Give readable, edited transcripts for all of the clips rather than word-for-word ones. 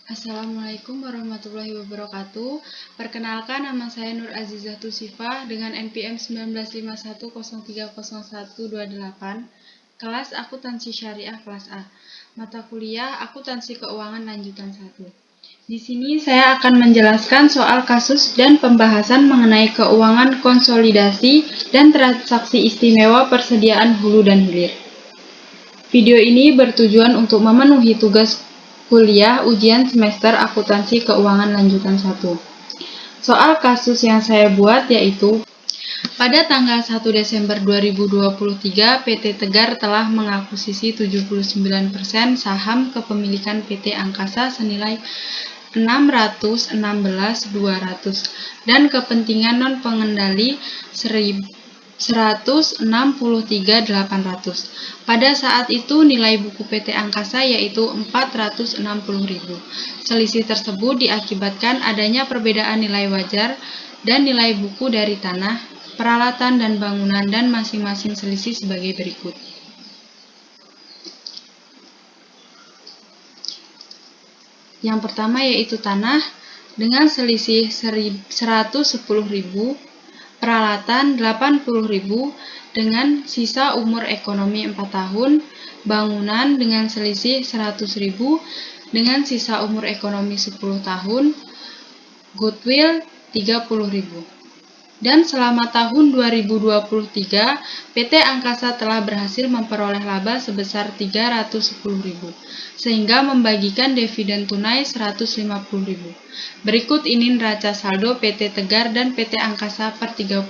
Assalamualaikum warahmatullahi wabarakatuh. Perkenalkan, nama saya Nur Azizah Tusifah dengan NPM 1951030128, kelas Akuntansi Syariah kelas A. Mata kuliah Akuntansi Keuangan lanjutan 1. Di sini saya akan menjelaskan soal kasus dan pembahasan mengenai keuangan konsolidasi dan transaksi istimewa persediaan hulu dan hilir. Video ini bertujuan untuk memenuhi tugas kuliah ujian semester Akuntansi Keuangan lanjutan 1. Soal kasus yang saya buat yaitu pada tanggal 1 Desember 2023 PT Tegar telah mengakuisisi 79% saham kepemilikan PT Angkasa senilai 616.200 dan kepentingan non pengendali 163.800. Pada saat itu nilai buku PT Angkasa yaitu 460.000. Selisih tersebut diakibatkan adanya perbedaan nilai wajar dan nilai buku dari tanah, peralatan dan bangunan, dan masing-masing selisih sebagai berikut. Yang pertama yaitu tanah dengan selisih 110.000, peralatan 80.000 dengan sisa umur ekonomi 4 tahun, bangunan dengan selisih 100.000 dengan sisa umur ekonomi 10 tahun, goodwill 30.000. Dan selama tahun 2023, PT Angkasa telah berhasil memperoleh laba sebesar 310.000, sehingga membagikan dividen tunai 150.000. Berikut ini neraca saldo PT Tegar dan PT Angkasa per 31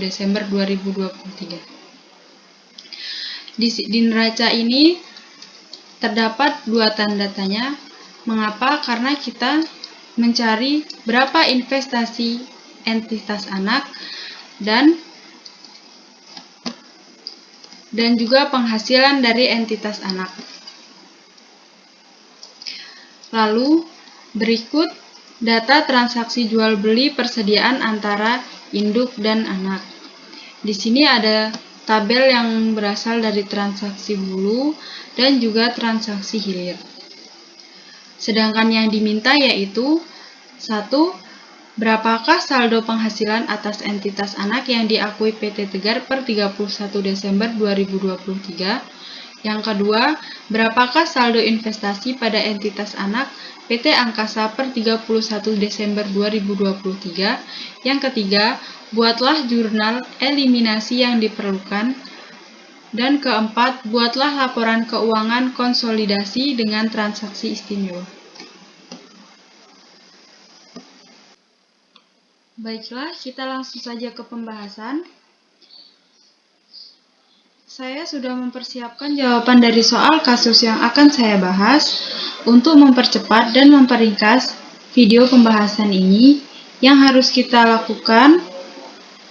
Desember 2023. Di neraca ini terdapat dua tanda tanya. Mengapa? Karena kita mencari berapa investasi entitas anak dan juga penghasilan dari entitas anak. Lalu berikut data transaksi jual beli persediaan antara induk dan anak. Di sini ada tabel yang berasal dari transaksi hulu dan juga transaksi hilir. Sedangkan yang diminta yaitu 1. Berapakah saldo penghasilan atas entitas anak yang diakui PT Tegar per 31 Desember 2023? Yang kedua, berapakah saldo investasi pada entitas anak PT Angkasa per 31 Desember 2023? Yang ketiga, buatlah jurnal eliminasi yang diperlukan. Dan keempat, buatlah laporan keuangan konsolidasi dengan transaksi istimewa. Baiklah, kita langsung saja ke pembahasan. Saya sudah mempersiapkan jawaban dari soal kasus yang akan saya bahas. Untuk mempercepat dan memperingkas video pembahasan ini, yang harus kita lakukan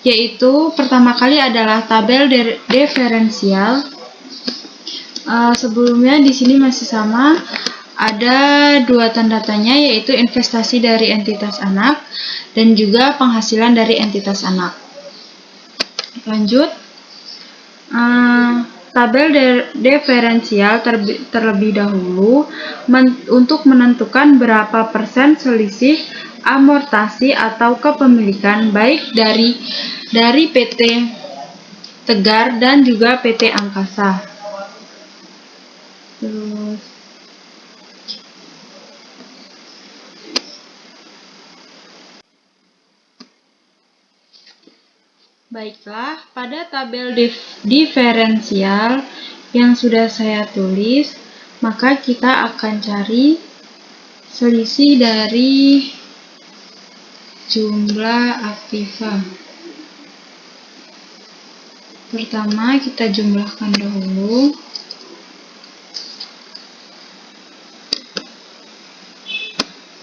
yaitu pertama kali adalah tabel diferensial. Sebelumnya di sini masih sama. Ada dua tanda tanya yaitu investasi dari entitas anak dan juga penghasilan dari entitas anak. Lanjut, tabel diferensial terlebih dahulu untuk menentukan berapa persen selisih amortasi atau kepemilikan baik dari PT Tegar dan juga PT Angkasa. Baiklah, pada tabel diferensial yang sudah saya tulis, maka kita akan cari selisih dari jumlah aktiva. Pertama, kita jumlahkan dahulu.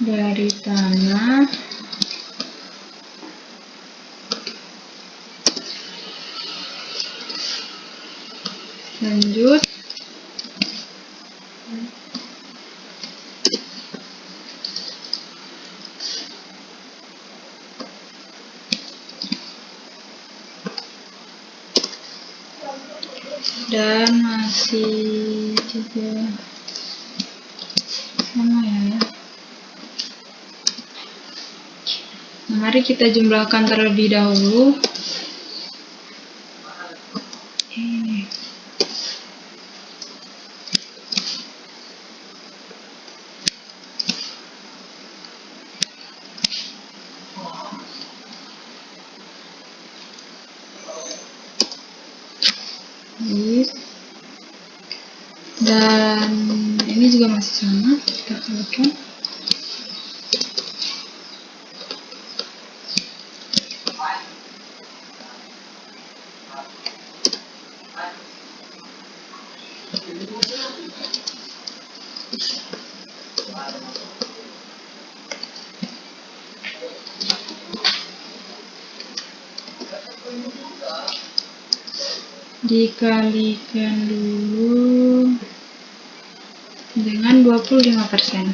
Dari tanah lanjut dan masih juga sama ya. Mari kita jumlahkan terlebih dahulu. Dan ini juga masih sama, kita kalikan. Dikalikan dulu dengan 21%. Ya.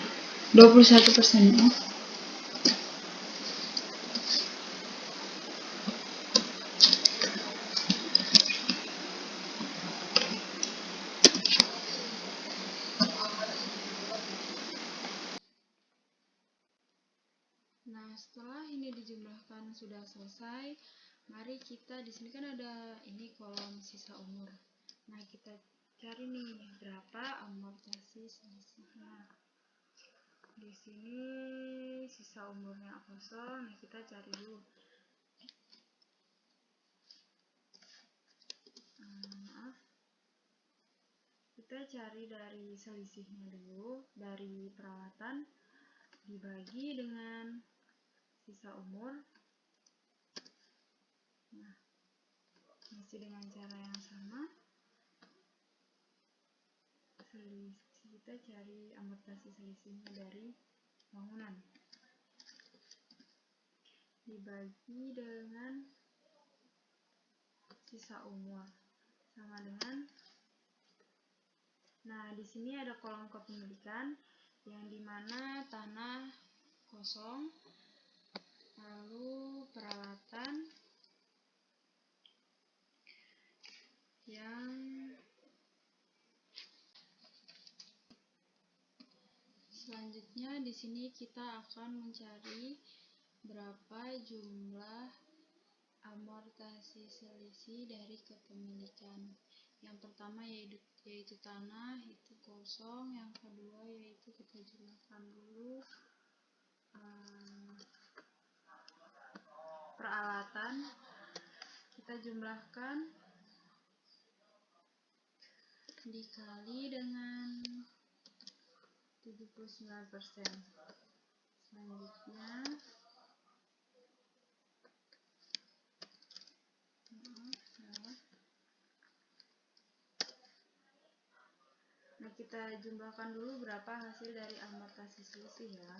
Nah, setelah ini dijumlahkan sudah selesai, mari kita di sini kan ada ini kolom sisa umur. Nah, kita cari nih berapa amortasi selisihnya. Di sini sisa umurnya kosong. Nah, kita cari dulu. Kita cari dari selisihnya dulu, dari perawatan dibagi dengan sisa umur. Nah, masih dengan cara yang sama. Kita cari amortasi selisihnya dari bangunan. Dibagi dengan sisa umur sama dengan. Nah, di sini ada kolom kepemilikan yang dimana tanah kosong, lalu peralatan yang selanjutnya di sini kita akan mencari berapa jumlah amortasi selisih dari kepemilikan. Yang pertama yaitu tanah, itu kosong. Yang kedua yaitu kita jumlahkan dulu peralatan, kita jumlahkan dikali dengan 79%. Selanjutnya nah, kita jumlahkan dulu berapa hasil dari amortasi selisih ya.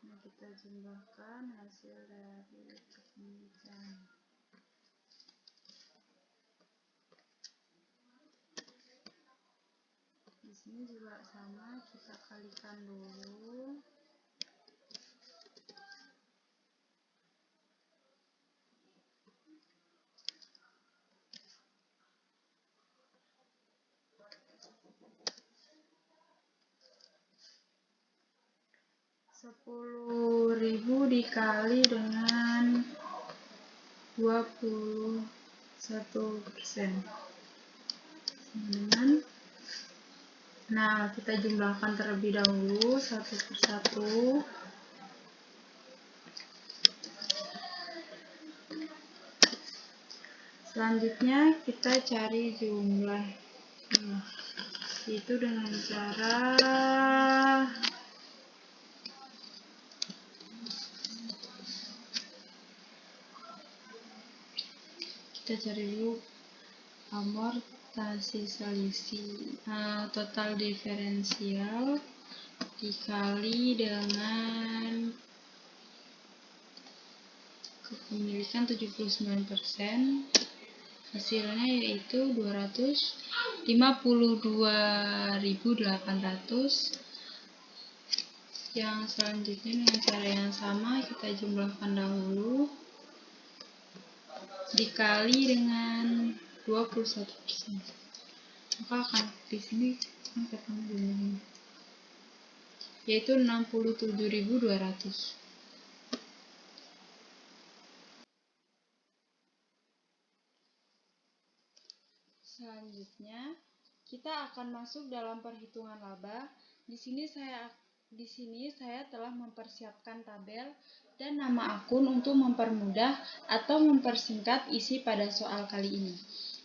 Nah, kita jumlahkan hasil dari kepemilikan. Di sini juga sama, kita kalikan dulu. Rp10.000 dikali dengan 21%. Nah, kita jumlahkan terlebih dahulu satu persatu. Selanjutnya kita cari jumlah itu dengan cara kita cari dulu amortasi selisih total diferensial dikali dengan kepemilikan 79%, hasilnya yaitu 252.800. Yang selanjutnya dengan cara yang sama kita jumlahkan dahulu dikali dengan 21%. Maka akan di sini ketemu jumlahnya, yaitu 67.200. Selanjutnya, kita akan masuk dalam perhitungan laba. Di sini saya telah mempersiapkan tabel dan nama akun untuk mempermudah atau mempersingkat isi pada soal kali ini.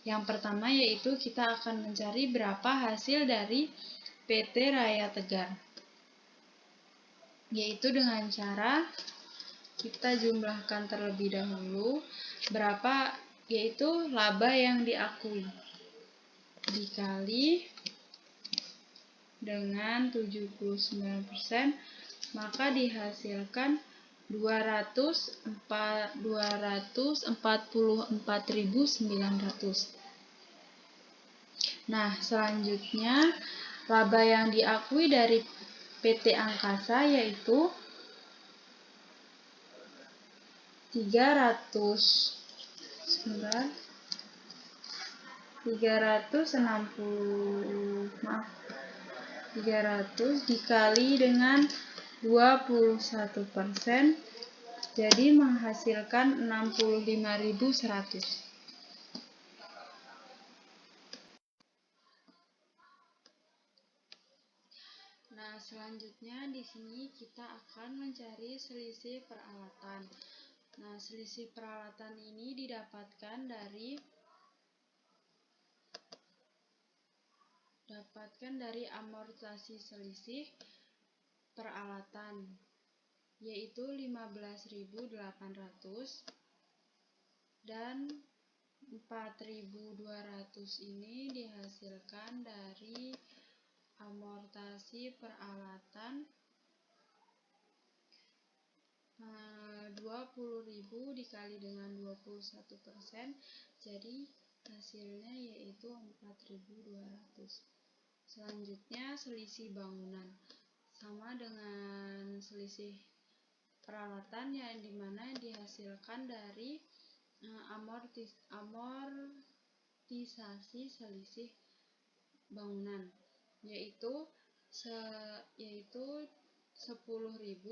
Yang pertama yaitu kita akan mencari berapa hasil dari PT Raya Tegar, yaitu dengan cara kita jumlahkan terlebih dahulu berapa, yaitu laba yang diakui dikali dengan 79%, maka dihasilkan 244.900. Nah, selanjutnya laba yang diakui dari PT Angkasa yaitu 360 dikali dengan 21%, jadi menghasilkan 65.100. Nah, selanjutnya di sini kita akan mencari selisih peralatan. Nah, selisih peralatan ini didapatkan dari amortisasi selisih peralatan, yaitu 15.800 dan 4.200 ini dihasilkan dari amortisasi peralatan 20.000 dikali dengan 21%, jadi hasilnya yaitu 4.200. Selanjutnya selisih bangunan, sama dengan selisih peralatan yang dimana dihasilkan dari amortisasi selisih bangunan, yaitu 10.000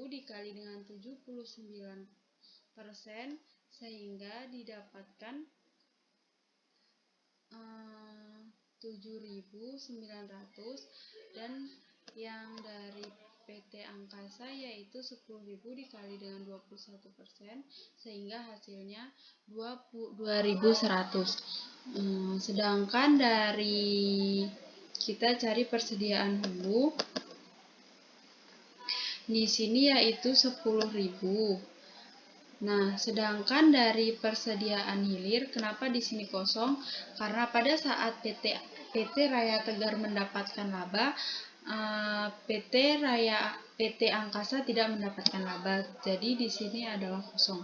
dikali dengan 79%, sehingga didapatkan 7.900, dan yang dari PT Angkasa yaitu 10.000 dikali dengan 21%, sehingga hasilnya 2.100. Sedangkan dari kita cari persediaan hulu di sini yaitu 10.000. Nah, sedangkan dari persediaan hilir, kenapa di sini kosong? Karena pada saat PT Raya Tegar mendapatkan laba, PT Angkasa tidak mendapatkan laba. Jadi di sini adalah kosong.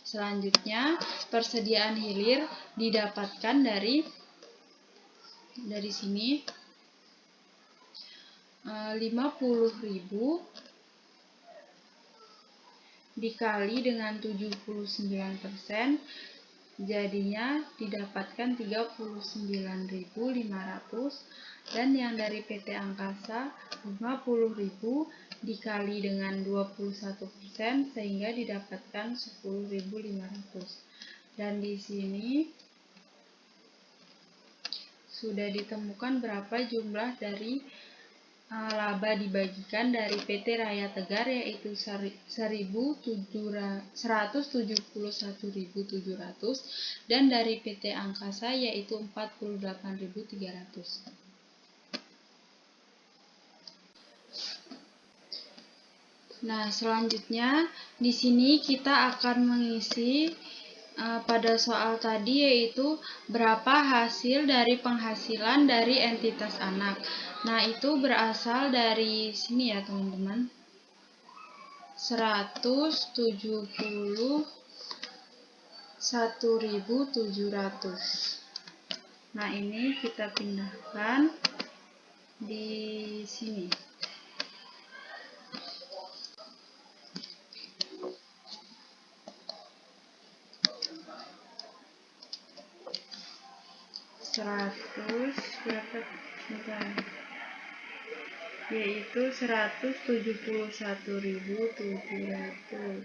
Selanjutnya, persediaan hilir didapatkan dari sini 50.000 dikali dengan 79%, jadinya didapatkan 39.500, dan yang dari PT Angkasa 50.000 dikali dengan 21%, sehingga didapatkan 10.500. Dan di sini sudah ditemukan berapa jumlah dari laba dibagikan dari PT Raya Tegar, yaitu 171.700, dan dari PT Angkasa yaitu 48.300. Nah, selanjutnya di sini kita akan mengisi pada soal tadi, yaitu berapa hasil dari penghasilan dari entitas anak. Nah, itu berasal dari sini ya teman-teman, 171.700. Nah, ini kita pindahkan di sini. berapa? Yaitu 171.700.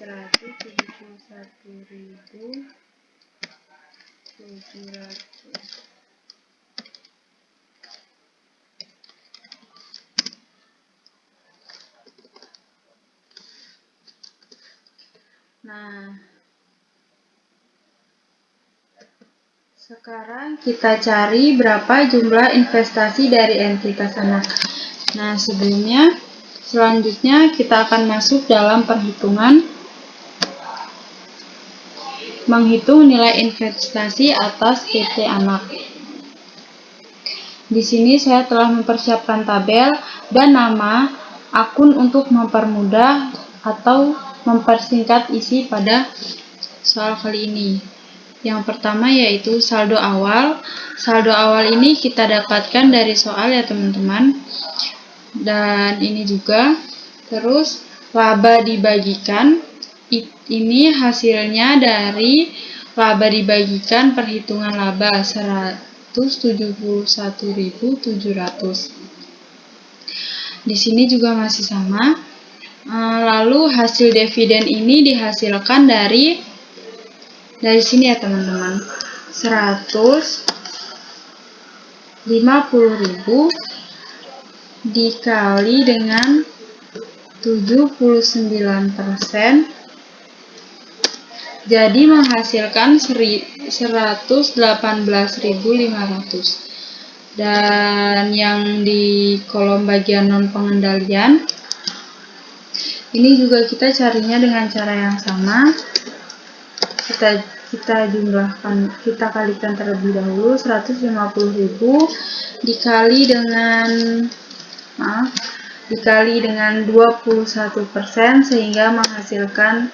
171.700. Nah, sekarang kita cari berapa jumlah investasi dari entitas anak. Nah, selanjutnya kita akan masuk dalam perhitungan menghitung nilai investasi atas PT anak. Di sini saya telah mempersiapkan tabel dan nama akun untuk mempermudah atau mempersingkat isi pada soal kali ini. Yang pertama yaitu saldo awal. Saldo awal ini kita dapatkan dari soal ya teman-teman. Dan ini juga. Terus laba dibagikan. Ini hasilnya dari laba dibagikan perhitungan laba 171.700. Di sini juga masih sama. Lalu hasil dividen ini dihasilkan dari sini ya teman-teman, 150.000 dikali dengan 79%, jadi menghasilkan 118.500. Dan yang di kolom bagian non pengendalian ini juga kita carinya dengan cara yang sama. Kita jumlahkan, kita kalikan terlebih dahulu. 150.000 dikali dengan 21% sehingga menghasilkan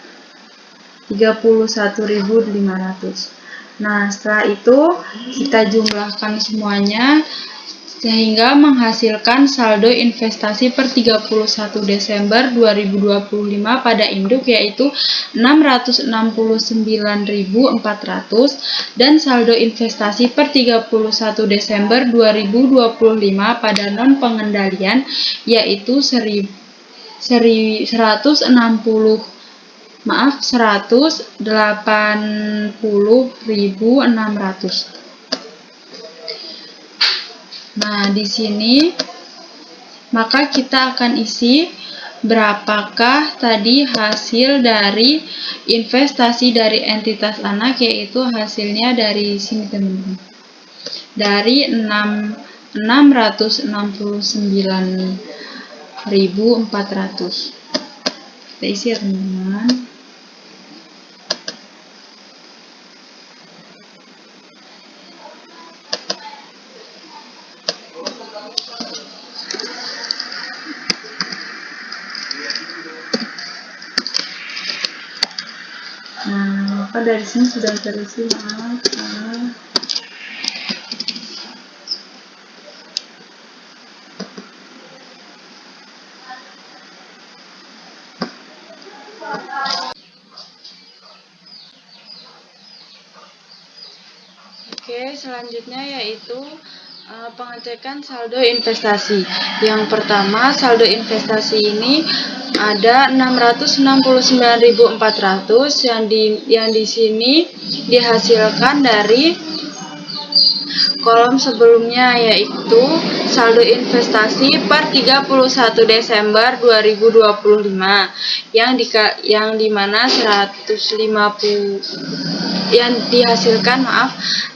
31.500. Nah, setelah itu kita jumlahkan semuanya sehingga menghasilkan saldo investasi per 31 Desember 2025 pada induk yaitu 669.400 dan saldo investasi per 31 Desember 2025 pada non pengendalian yaitu 180.600. Nah, di sini maka kita akan isi berapakah tadi hasil dari investasi dari entitas anak, yaitu hasilnya dari sini teman-teman. Dari 669.400. Kita isi ya teman-teman. Nah, maka dari sini sudah terisi, maaf. Oke, selanjutnya yaitu pengecekan saldo investasi. Yang pertama, saldo investasi ini ada 669.400 yang di sini dihasilkan dari kolom sebelumnya, yaitu saldo investasi per 31 Desember 2025 yang dimana 150 yang dihasilkan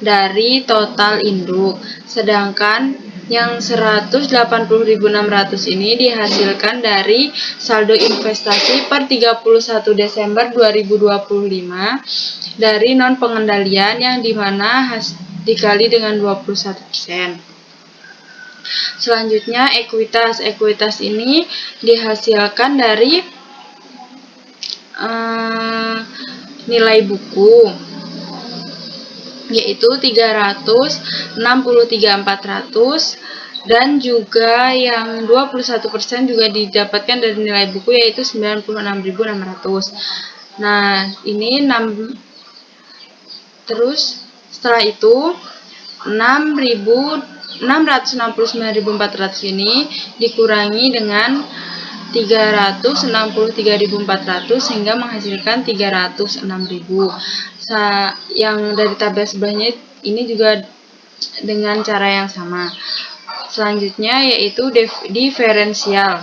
dari total induk, sedangkan yang 180.600 ini dihasilkan dari saldo investasi per 31 Desember 2025 dari non pengendalian yang dimana dikali dengan 21%. Selanjutnya ekuitas ini dihasilkan dari nilai buku, yaitu 363.400, dan juga yang 21% juga didapatkan dari nilai buku, yaitu 96.600. Nah, ini terus Setelah itu 669.400 ini dikurangi dengan 363.400 sehingga menghasilkan 306.000. Yang dari tabel sebelahnya ini juga dengan cara yang sama. Selanjutnya yaitu diferensial.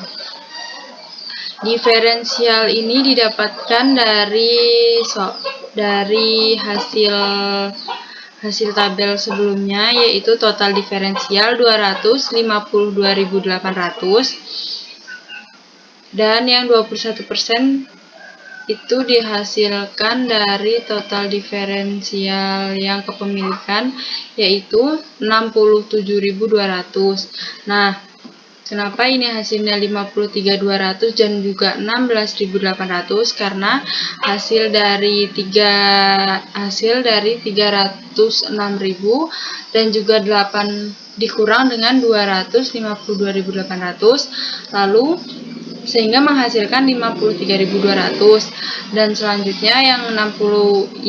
Diferensial ini didapatkan dari hasil tabel sebelumnya, yaitu total diferensial 252.800 dan yang 21% itu dihasilkan dari total diferensial yang kepemilikan, yaitu 67.200. Nah, kenapa ini hasilnya 53.200 dan juga 16.800? Karena hasil dari 306.000 dan juga 8 dikurang dengan 252.800, lalu sehingga menghasilkan 53.200. Dan selanjutnya yang 84.000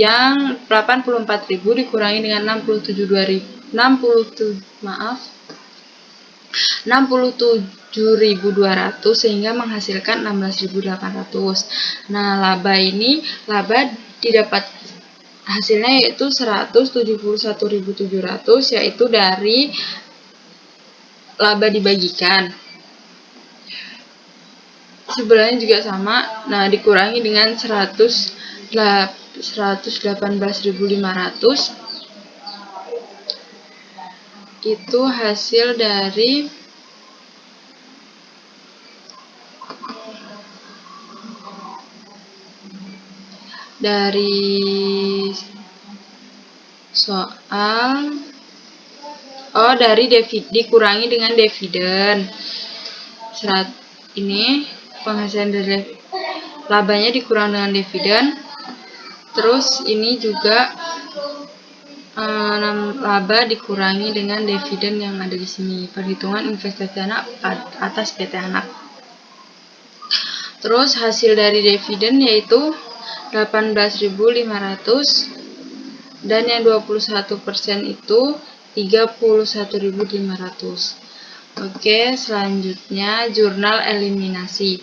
dikurangi dengan 67.200 sehingga menghasilkan 16.800. Nah, laba didapat hasilnya yaitu 171.700, yaitu dari laba dibagikan. Sebelahnya juga sama. Nah, dikurangi dengan 118.500, itu hasil dari soal dikurangi dengan dividen. Ini penghasilan dari labanya dikurang dengan dividen. Terus ini juga laba dikurangi dengan dividen yang ada di sini. Perhitungan investasi anak atas PT anak. Terus hasil dari dividen yaitu 18.500 dan yang 21% itu 31.500. Oke, selanjutnya jurnal eliminasi,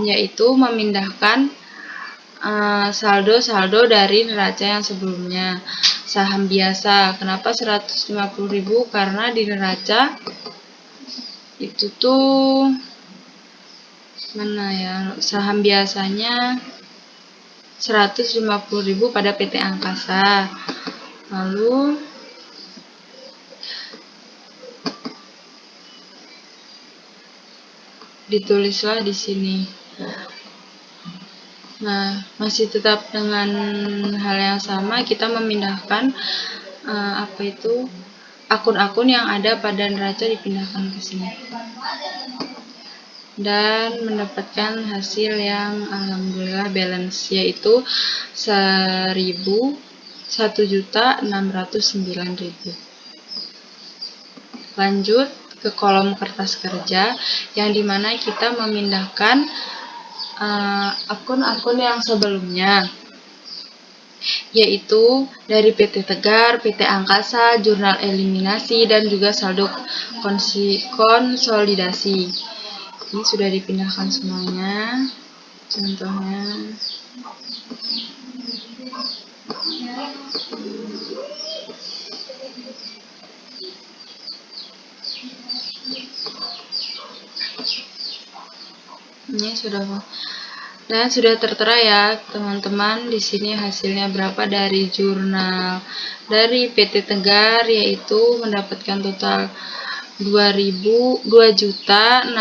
yaitu memindahkan saldo-saldo dari neraca yang sebelumnya. Saham biasa, kenapa 150.000? Karena di neraca itu tuh saham biasanya 150.000 pada PT Angkasa. Lalu ditulislah di sini. Nah, masih tetap dengan hal yang sama, kita memindahkan akun-akun yang ada pada neraca dipindahkan ke sini. Dan mendapatkan hasil yang alhamdulillah balance, yaitu 1.609.000. Lanjut ke kolom kertas kerja, yang dimana kita memindahkan akun-akun yang sebelumnya, yaitu dari PT Tegar, PT Angkasa, jurnal eliminasi, dan juga saldo konsolidasi. Ini sudah dipindahkan semuanya. Contohnya ini sudah tertera ya teman-teman. Di sini hasilnya berapa dari jurnal dari PT Tegar, yaitu mendapatkan total 2.654.400,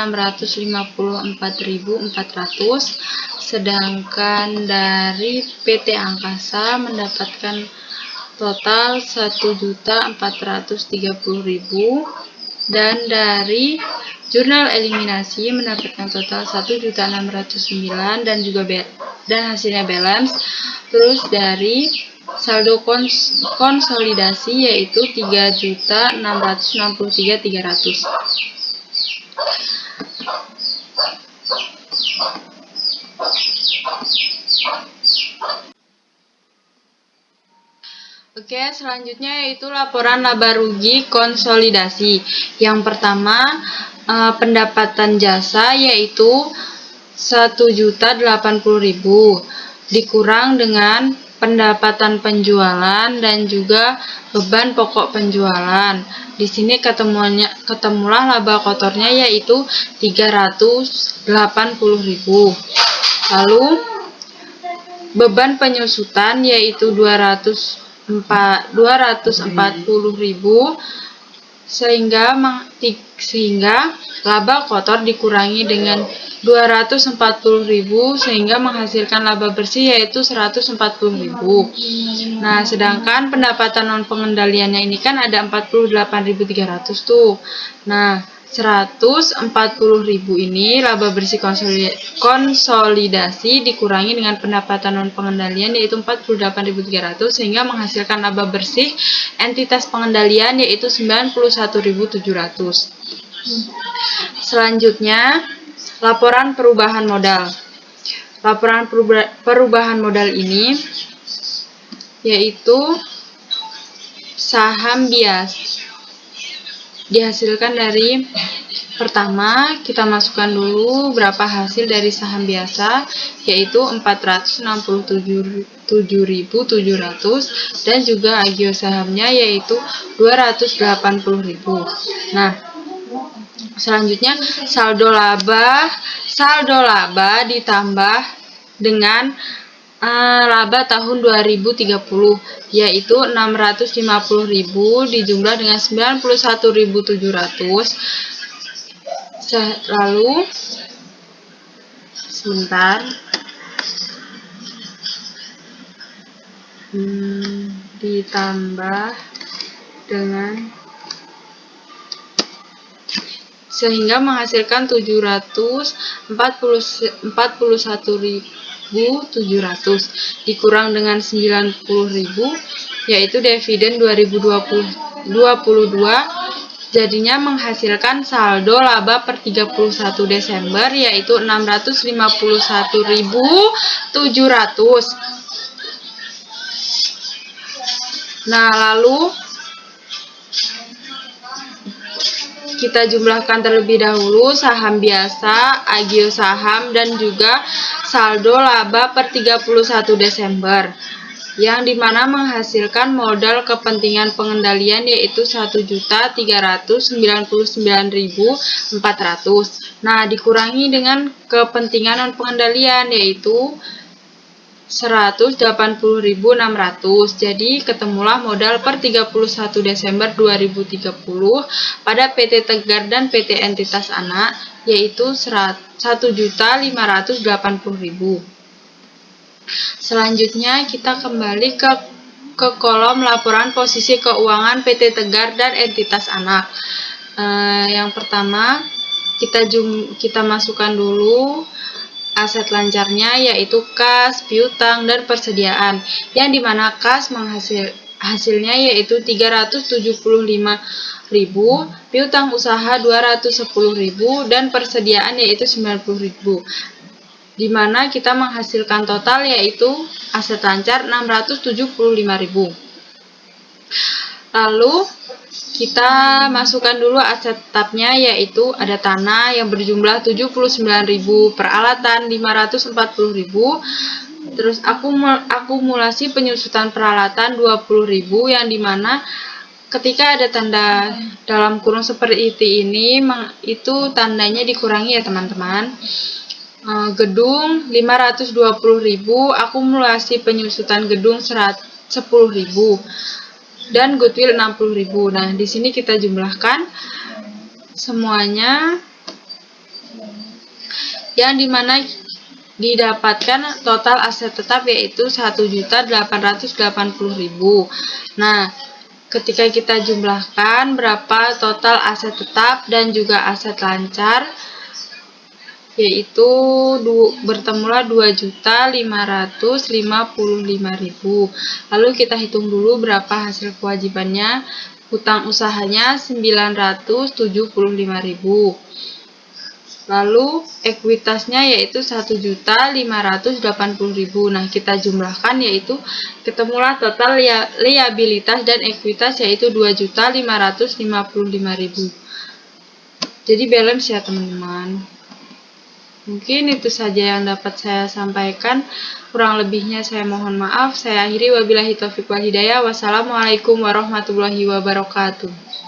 sedangkan dari PT Angkasa mendapatkan total 1.430.000, dan dari jurnal eliminasi mendapatkan total 1.609 dan hasilnya balance. Terus dari saldo konsolidasi yaitu 3.663.300. Oke, selanjutnya yaitu laporan laba rugi konsolidasi. Yang pertama, pendapatan jasa yaitu 1.080.000 dikurang dengan pendapatan penjualan dan juga beban pokok penjualan. Di sini ketemulah laba kotornya yaitu 380.000. Lalu beban penyusutan yaitu 240.000 sehingga laba kotor dikurangi dengan 240.000 sehingga menghasilkan laba bersih yaitu 140.000. Nah, sedangkan pendapatan non pengendaliannya ini kan ada 48.300 tuh. Nah, 140.000 ini laba bersih konsolidasi dikurangi dengan pendapatan non pengendalian yaitu 48.300 sehingga menghasilkan laba bersih entitas pengendalian yaitu 91.700. Selanjutnya, laporan perubahan modal. Laporan perubahan modal ini yaitu saham bias. Dihasilkan dari pertama kita masukkan dulu berapa hasil dari saham biasa yaitu 467.700 dan juga agio sahamnya yaitu 280.000. Nah, selanjutnya saldo laba ditambah dengan laba tahun 2030 yaitu 650.000 dijumlah dengan 91.700. Lalu sebentar ditambah dengan sehingga menghasilkan 741.700 dikurang dengan 90.000 yaitu dividen 2022 jadinya menghasilkan saldo laba per 31 Desember yaitu 651.700. Nah, lalu kita jumlahkan terlebih dahulu saham biasa, agio saham, dan juga saldo laba per 31 Desember yang dimana menghasilkan modal kepentingan pengendalian yaitu 1.399.400. Nah, dikurangi dengan kepentingan non pengendalian yaitu 180.600. Jadi ketemulah modal per 31 Desember 2030 pada PT Tegar dan PT Entitas Anak yaitu 1.580.000. Selanjutnya kita kembali ke kolom laporan posisi keuangan PT Tegar dan Entitas Anak. Yang pertama kita masukkan dulu aset lancarnya yaitu kas, piutang, dan persediaan yang dimana kas hasilnya yaitu 375.000, piutang usaha 210.000, dan persediaan yaitu 90.000, dimana kita menghasilkan total yaitu aset lancar 675.000. Lalu kita masukkan dulu aset tetapnya yaitu ada tanah yang berjumlah 79.000, peralatan 540.000, terus akumulasi penyusutan peralatan 20.000 yang dimana ketika ada tanda dalam kurung seperti ini itu tandanya dikurangi ya teman-teman. Gedung 520.000, akumulasi penyusutan gedung 10.000 dan goodwill 60.000. Nah, di sini kita jumlahkan semuanya yang dimana didapatkan total aset tetap yaitu 1.880.000. Nah, ketika kita jumlahkan berapa total aset tetap dan juga aset lancar yaitu bertemulah 2.555.000. Lalu kita hitung dulu berapa hasil kewajibannya. Hutang usahanya 975.000. Lalu ekuitasnya yaitu 1.580.000. Nah, kita jumlahkan yaitu ketemulah total liabilitas dan ekuitas yaitu 2.555.000. Jadi balance ya teman-teman. Mungkin itu saja yang dapat saya sampaikan. Kurang lebihnya saya mohon maaf. Saya akhiri, wabillahi taufiq wal hidayah. Wassalamualaikum warahmatullahi wabarakatuh.